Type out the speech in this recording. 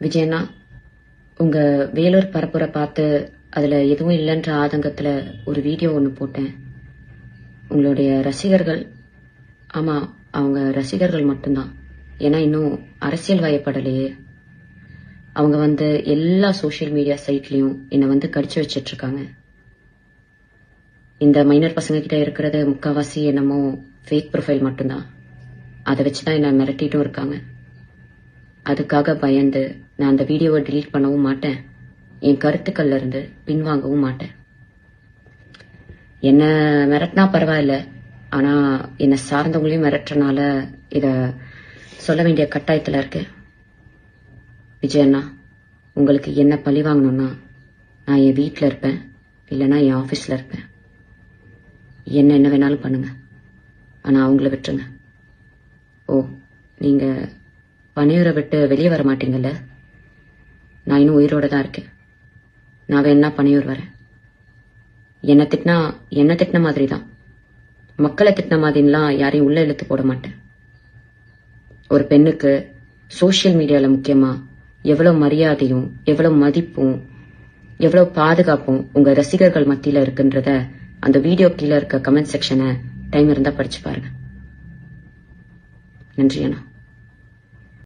விஜயண்ணா, உங்க வேலூர் பரப்புரை பார்த்து அதுல எதுவும் இல்லைன்ற ஆதங்கத்துல ஒரு வீடியோ ஒன்று போட்டேன். உங்களுடைய ரசிகர்கள், ஆமா, அவங்க ரசிகர்கள் மட்டும்தான். ஏன்னா இன்னும் அரசியல் வயப்படலையே. அவங்க எல்லா சோசியல் மீடியா சைட்லயும் என்னை கடிச்சு வச்சிட்டு இருக்காங்க. இந்த மைனர் பசங்க கிட்ட இருக்கிறது முக்காவாசி என்னமோ ஃபேக் ப்ரொஃபைல் மட்டும்தான். அதை வச்சுதான் என்ன மிரட்டிட்டும் இருக்காங்க. அதுக்காக பயந்து நான் அந்த வீடியோவை டிலீட் பண்ணவும் மாட்டேன், என் கருத்துக்கள்ல இருந்து பின்வாங்கவும் மாட்டேன். என்ன மிரட்டினா பரவாயில்ல, ஆனா என்ன சார்ந்தவங்களையும் மிரட்டுறனால இத சொல்ல வேண்டிய கட்டாயத்துல இருக்கு. விஜயண்ணா, உங்களுக்கு என்ன பழி வாங்கணும்னா நான் என் வீட்டில் இருப்பேன், இல்லைன்னா என் ஆஃபீஸில் இருப்பேன். என்ன வேணாலும் பண்ணுங்க, ஆனால் அவங்கள விட்டுருங்க. ஓ, நீங்க பணியூரை விட்டு வெளியே வர மாட்டீங்கல்ல? நான் இன்னும் உயிரோட தான் இருக்கேன். நான் வேணா பணியூர் வரேன். என்ன திட்டின மாதிரி தான், மக்களை திட்டின மாதிரிலாம் யாரையும் உள்ள இழுத்து போட மாட்டேன். ஒரு பெண்ணுக்கு சோசியல் மீடியால முக்கியமா எவ்வளவு மரியாதையும் எவ்வளவு மதிப்பும் எவ்வளவு பாதுகாப்பும் உங்க ரசிகர்கள் மத்தியில இருக்குன்றத அந்த வீடியோ கீழே இருக்க கமெண்ட் செக்ஷனை டைம் இருந்தா படிச்சு பாருங்க. நன்றி அண்ணா.